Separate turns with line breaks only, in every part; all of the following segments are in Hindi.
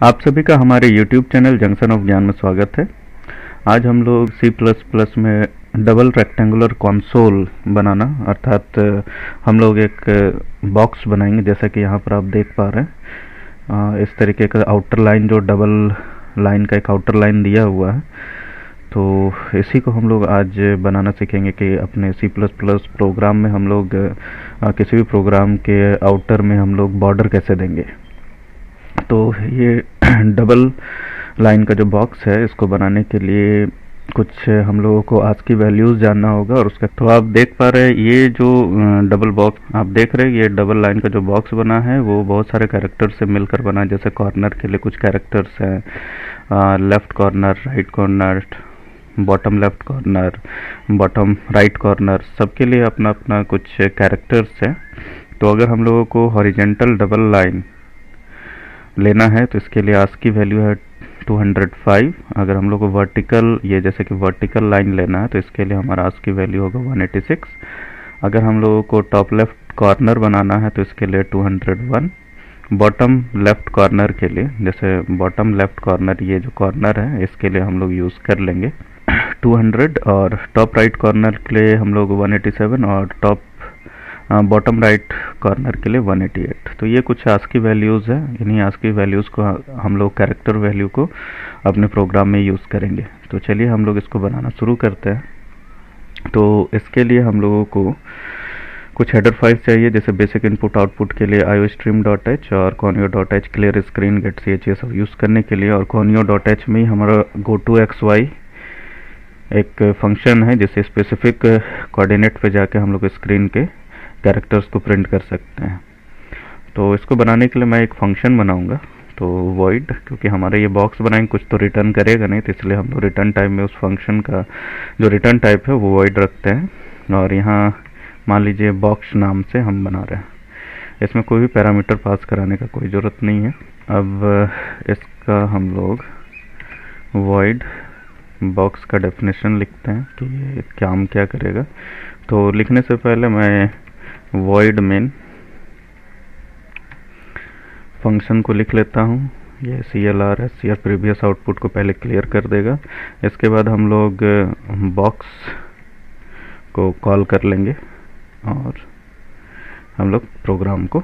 आप सभी का हमारे YouTube चैनल जंक्शन ऑफ ज्ञान में स्वागत है। आज हम लोग C++ में डबल रेक्टेंगुलर कंसोल बनाना अर्थात हम लोग एक बॉक्स बनाएंगे, जैसा कि यहाँ पर आप देख पा रहे हैं। इस तरीके का आउटर लाइन, जो डबल लाइन का एक आउटर लाइन दिया हुआ है, तो इसी को हम लोग आज बनाना सीखेंगे कि अपने C++ प्रोग्राम में हम लोग किसी भी प्रोग्राम के आउटर में हम लोग बॉर्डर कैसे देंगे। तो ये डबल लाइन का जो बॉक्स है, इसको बनाने के लिए कुछ हम लोगों को आज की वैल्यूज़ जानना होगा। और उसका तो आप देख पा रहे हैं, ये जो डबल बॉक्स आप देख रहे हैं, ये डबल लाइन का जो बॉक्स बना है वो बहुत सारे कैरेक्टर से मिलकर बना है। जैसे कॉर्नर के लिए कुछ कैरेक्टर्स हैं, left corner, right corner, bottom left corner, bottom right corner, सबके लिए अपना अपना कुछ कैरेक्टर्स है। तो अगर हम लोगों को हॉरिजेंटल डबल लाइन लेना है तो इसके लिए आस्क की वैल्यू है 205। अगर हम लोग को वर्टिकल, ये जैसे कि वर्टिकल लाइन लेना है, तो इसके लिए हमारा आस्क की वैल्यू होगा 186। अगर हम लोगों को टॉप लेफ्ट कॉर्नर बनाना है तो इसके लिए 201। बॉटम लेफ्ट कॉर्नर के लिए, जैसे बॉटम लेफ्ट कॉर्नर, ये जो कॉर्नर है, इसके लिए हम लोग यूज़ कर लेंगे 200। और टॉप राइट कॉर्नर के लिए हम लोग 187 और टॉप बॉटम राइट कॉर्नर के लिए 188। तो ये कुछ आस्क की वैल्यूज़ है। इन्हीं आस्क की वैल्यूज़ को हम लोग कैरेक्टर वैल्यू को अपने प्रोग्राम में यूज़ करेंगे। तो चलिए हम लोग इसको बनाना शुरू करते हैं। तो इसके लिए हम लोगों को कुछ हेडर फाइल्स चाहिए, जैसे बेसिक इनपुट आउटपुट के लिए iostream.h और conio.h clear screen gate ch, ये सब यूज़ करने के लिए। और conio.h में ही हमारा goToXY एक फंक्शन है, जिससे स्पेसिफिक कोऑर्डिनेट पे जाके हम लोग स्क्रीन के कैरेक्टर्स को प्रिंट कर सकते हैं। तो इसको बनाने के लिए मैं एक फंक्शन बनाऊंगा, तो void, क्योंकि हमारे ये बॉक्स बनाएंगे कुछ तो रिटर्न करेगा नहीं, तो इसलिए हम लोग रिटर्न टाइप में उस फंक्शन का जो रिटर्न टाइप है वो void रखते हैं। और यहाँ मान लीजिए बॉक्स नाम से हम बना रहे हैं, इसमें कोई भी पैरामीटर पास कराने का कोई ज़रूरत नहीं है। अब इसका हम लोग void बॉक्स का डेफिनेशन लिखते हैं कि ये काम क्या करेगा। तो लिखने से पहले मैं void main फंक्शन को लिख लेता हूँ। ये CLR SCR प्रीवियस आउटपुट को पहले क्लियर कर देगा। इसके बाद हम लोग बॉक्स को कॉल कर लेंगे और हम लोग प्रोग्राम को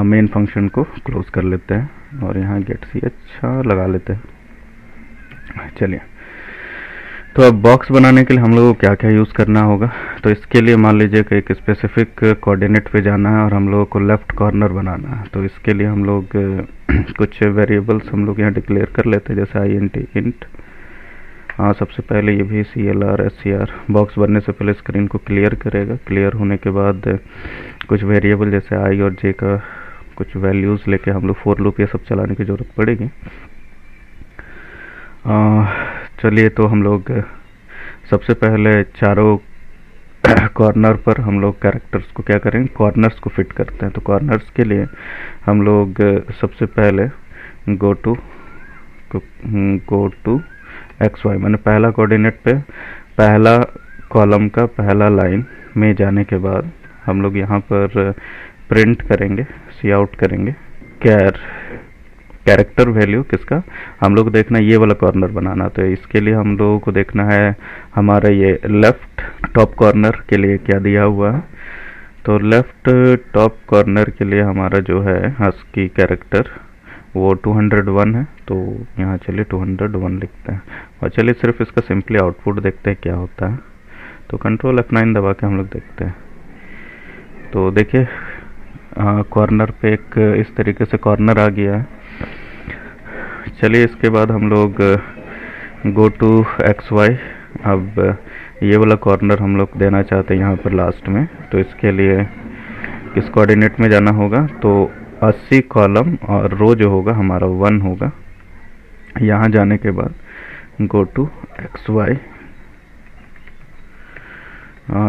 मेन फंक्शन को क्लोज कर लेते हैं और यहाँ गेट ch लगा लेते हैं। चलिए, तो अब बॉक्स बनाने के लिए हम लोगों को क्या क्या यूज़ करना होगा। तो इसके लिए मान लीजिए कि एक स्पेसिफिक कोऑर्डिनेट पे जाना है और हम लोगों को लेफ़्ट कॉर्नर बनाना है। तो इसके लिए हम लोग कुछ वेरिएबल्स हम लोग यहाँ डिक्लेयर कर लेते हैं, जैसे int। हाँ, सबसे पहले ये भी CLR SCR बॉक्स बनने से पहले स्क्रीन को क्लियर करेगा। क्लियर होने के बाद कुछ वेरिएबल जैसे I और J का कुछ वैल्यूज़ लेके हम लोग फॉर लूप ये सब चलाने की ज़रूरत पड़ेगी। चलिए, तो हम लोग सबसे पहले चारों कॉर्नर पर हम लोग कैरेक्टर्स को क्या करेंगे, कॉर्नर्स को फिट करते हैं। तो कॉर्नर्स के लिए हम लोग सबसे पहले गो टू XY, मैंने पहला कोऑर्डिनेट पे पहला कॉलम का पहला लाइन में जाने के बाद हम लोग यहाँ पर प्रिंट करेंगे, सी आउट करेंगे कैरेक्टर वैल्यू किसका, हम लोग देखना ये वाला कॉर्नर बनाना। तो इसके लिए हम लोगों को देखना है हमारा ये लेफ्ट टॉप कॉर्नर के लिए क्या दिया हुआ है। तो लेफ्ट टॉप कॉर्नर के लिए हमारा जो है ASCII कैरेक्टर वो 201 है। तो यहाँ चलिए 201 लिखते हैं और चलिए सिर्फ इसका सिंपली आउटपुट देखते हैं क्या होता है। तो कंट्रोल F9 दबा के हम लोग देखते हैं। तो देखिए कॉर्नर पे एक इस तरीके से कॉर्नर आ गया है। चलिए, इसके बाद हम लोग गो टू XY। अब ये वाला कॉर्नर हम लोग देना चाहते हैं यहाँ पर लास्ट में। तो इसके लिए किस कोऑर्डिनेट में जाना होगा, तो 80 कॉलम और रो जो होगा हमारा 1 होगा। यहाँ जाने के बाद गो टू XY,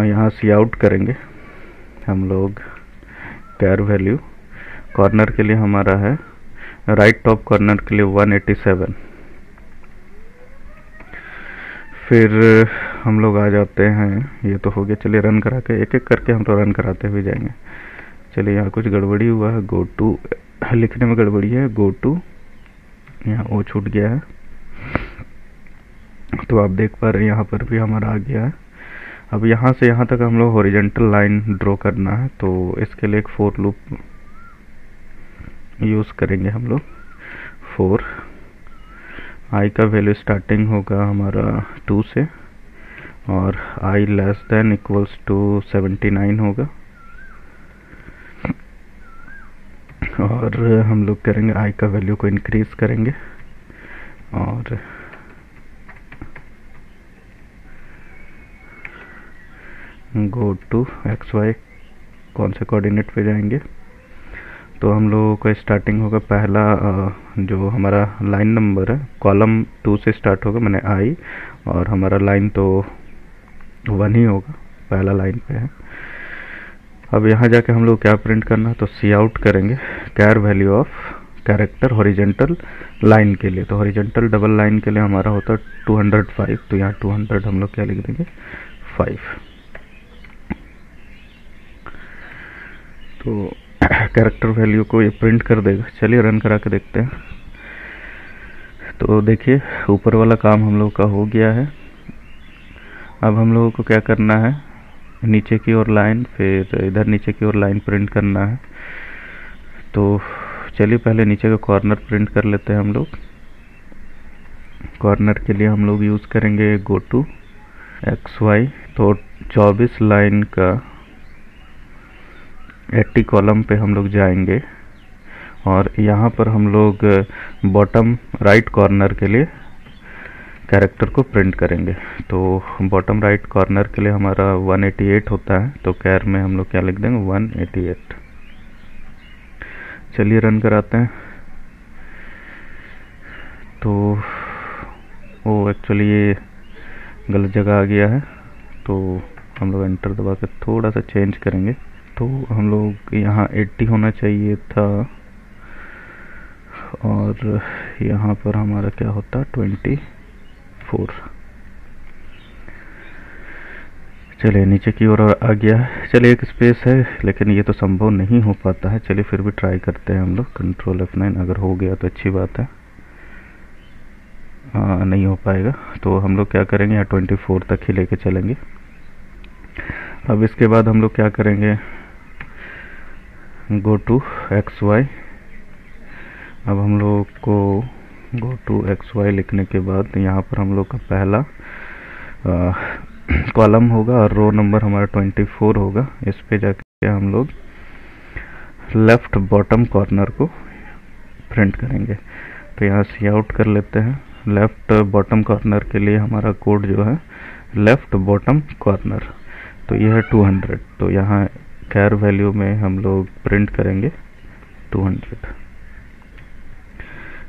यहाँ सी आउट करेंगे हम लोग कैर वैल्यू। कॉर्नर के लिए हमारा है राइट टॉप कॉर्नर के लिए 187। फिर हम लोग आ जाते हैं, ये तो हो गया। चलिए रन करा के एक एक करके हम तो रन कराते हुए जाएंगे। चलिए, यहाँ कुछ गड़बड़ी हुआ है। गो टू लिखने में गड़बड़ी है, गो टू, यहाँ ओ छूट गया है, तो आप देख पा रहे हैं यहाँ पर भी हमारा आ गया है। अब यहाँ से यहाँ तक हम लोग हॉरिजॉन्टल लाइन ड्रॉ करना है, तो इसके लिए एक फोर लूप यूज़ करेंगे हम लोग। फोर आई का वैल्यू स्टार्टिंग होगा हमारा 2 से, और आई लेस देन इक्वल्स टू 79 होगा, और हम लोग करेंगे आई का वैल्यू को इंक्रीज करेंगे, और गो टू एक्स वाई, कौन से कोऑर्डिनेट पे जाएंगे, तो हम लोगों का स्टार्टिंग होगा पहला जो हमारा लाइन नंबर है, कॉलम 2 से स्टार्ट होगा, मैंने आई, और हमारा लाइन तो 1 ही होगा, पहला लाइन पे है। अब यहाँ जाके हम लोग क्या प्रिंट करना है, तो सी आउट करेंगे char value of character horizontal line के लिए। तो हॉरिजॉन्टल डबल लाइन के लिए हमारा होता है 205, तो यहाँ 200 हम लोग क्या लिख देंगे 5। तो कैरेक्टर वैल्यू को ये प्रिंट कर देगा। चलिए रन करा के देखते हैं। तो देखिए ऊपर वाला काम हम लोग का हो गया है। अब हम लोगों को क्या करना है, नीचे की ओर लाइन, फिर इधर नीचे की ओर लाइन प्रिंट करना है। तो चलिए पहले नीचे का कॉर्नर प्रिंट कर लेते हैं हम लोग। कॉर्नर के लिए हम लोग यूज़ करेंगे गो टू एक्स वाई, तो 24 लाइन का 80 कॉलम पे हम लोग जाएंगे, और यहाँ पर हम लोग बॉटम राइट कॉर्नर के लिए कैरेक्टर को प्रिंट करेंगे। तो बॉटम राइट कॉर्नर के लिए हमारा 188 होता है, तो कैर में हम लोग क्या लिख देंगे 188। चलिए रन कराते हैं। तो वो एक्चुअली ये गलत जगह आ गया है, तो हम लोग एंटर दबा के थोड़ा सा चेंज करेंगे। तो हम लोग यहाँ 80 होना चाहिए था, और यहाँ पर हमारा क्या होता 24। चलिए नीचे की ओर आ गया है। चलिए एक स्पेस है, लेकिन ये तो संभव नहीं हो पाता है। चलिए फिर भी ट्राई करते हैं हम लोग, कंट्रोल F9, अगर हो गया तो अच्छी बात है। नहीं हो पाएगा, तो हम लोग क्या करेंगे यहाँ 24 तक ही लेके चलेंगे। अब इसके बाद हम लोग क्या करेंगे, गो टू एक्स वाई। अब हम लोग को गो टू एक्स वाई लिखने के बाद यहाँ पर हम लोग का पहला कॉलम होगा, और रो नंबर हमारा 24 होगा। इस पे जाके हम लोग लेफ्ट बॉटम कॉर्नर को प्रिंट करेंगे। तो यहाँ सी आउट कर लेते हैं। लेफ्ट बॉटम कॉर्नर के लिए हमारा कोड जो है लेफ्ट बॉटम कॉर्नर, तो ये है 200। तो यहाँ कैर वैल्यू में हम लोग प्रिंट करेंगे 200।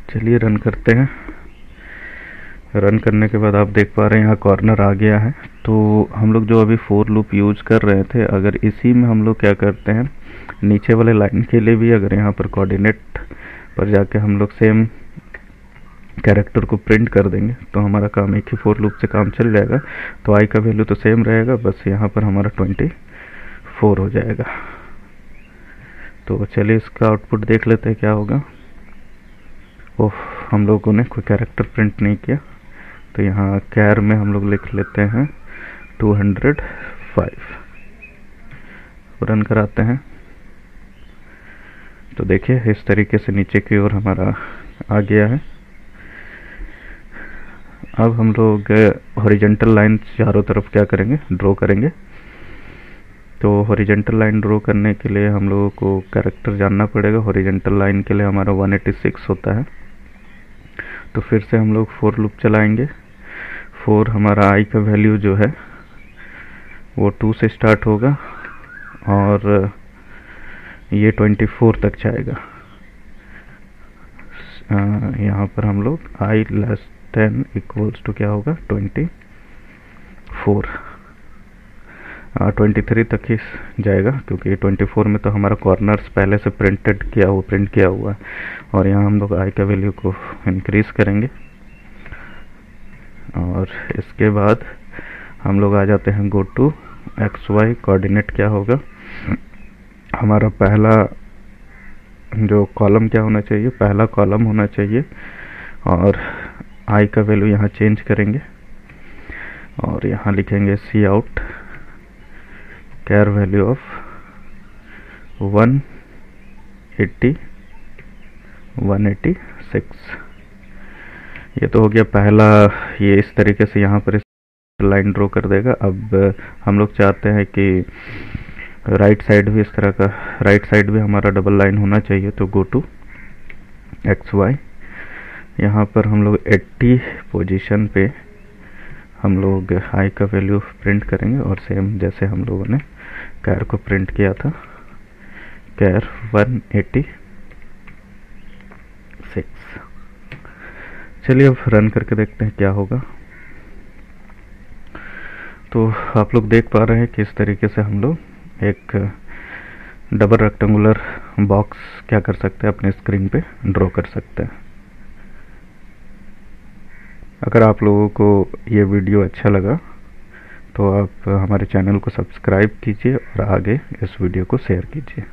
चलिए रन करते हैं। रन करने के बाद आप देख पा रहे हैं यहाँ कॉर्नर आ गया है। तो हम लोग जो अभी फोर लूप यूज कर रहे थे, अगर इसी में हम लोग क्या करते हैं, नीचे वाले लाइन के लिए भी अगर यहाँ पर कोऑर्डिनेट पर जाके हम लोग सेम कैरेक्टर को प्रिंट कर देंगे, तो हमारा काम एक ही फोर लूप से काम चल जाएगा। तो आई का वैल्यू तो सेम रहेगा, बस यहाँ पर हमारा 24 हो जाएगा। तो चलिए इसका आउटपुट देख लेते हैं क्या होगा। ओह, हम लोगों ने कोई कैरेक्टर प्रिंट नहीं किया, तो यहाँ कैर में हम लोग लिख लेते हैं 205। रन कराते हैं। तो देखिए इस तरीके से नीचे की ओर हमारा आ गया है। अब हम लोग हॉरिजॉन्टल लाइन चारों तरफ क्या करेंगे, ड्रॉ करेंगे। तो हॉरिजॉन्टल लाइन ड्रॉ करने के लिए हम लोगों को कैरेक्टर जानना पड़ेगा। हॉरिजॉन्टल लाइन के लिए हमारा 186 होता है। तो फिर से हम लोग फोर लूप चलाएंगे। फोर हमारा आई का वैल्यू जो है वो 2 से स्टार्ट होगा, और ये 24 तक जाएगा। यहाँ पर हम लोग आई लेस देन इक्वल्स टू क्या होगा 24, 23 तक ही जाएगा, क्योंकि 24 में तो हमारा कॉर्नर्स पहले से प्रिंट किया हुआ है। और यहाँ हम लोग आई का वैल्यू को इंक्रीज करेंगे, और इसके बाद हम लोग आ जाते हैं go to X Y. Coordinate क्या होगा, हमारा पहला जो कॉलम क्या होना चाहिए, पहला कॉलम होना चाहिए, और आई का वैल्यू यहाँ चेंज करेंगे और यहाँ लिखेंगे सी आउट कैर वैल्यू ऑफ 186। ये तो हो गया पहला। ये इस तरीके से यहाँ पर लाइन ड्रॉ कर देगा। अब हम लोग चाहते हैं कि राइट साइड भी इस तरह का, राइट साइड भी हमारा डबल लाइन होना चाहिए। तो गो टू एक्स वाई, यहाँ पर हम लोग 80 पोजीशन पे हम लोग आई का वैल्यू प्रिंट करेंगे, और सेम जैसे हम लोगों ने कैर को प्रिंट किया था, कैर 186। चलिए अब रन करके देखते हैं क्या होगा। तो आप लोग देख पा रहे हैं कि इस तरीके से हम लोग एक डबल रेक्टेंगुलर बॉक्स क्या कर सकते हैं, अपने स्क्रीन पे ड्रॉ कर सकते हैं। अगर आप लोगों को ये वीडियो अच्छा लगा तो आप हमारे चैनल को सब्सक्राइब कीजिए और आगे इस वीडियो को शेयर कीजिए।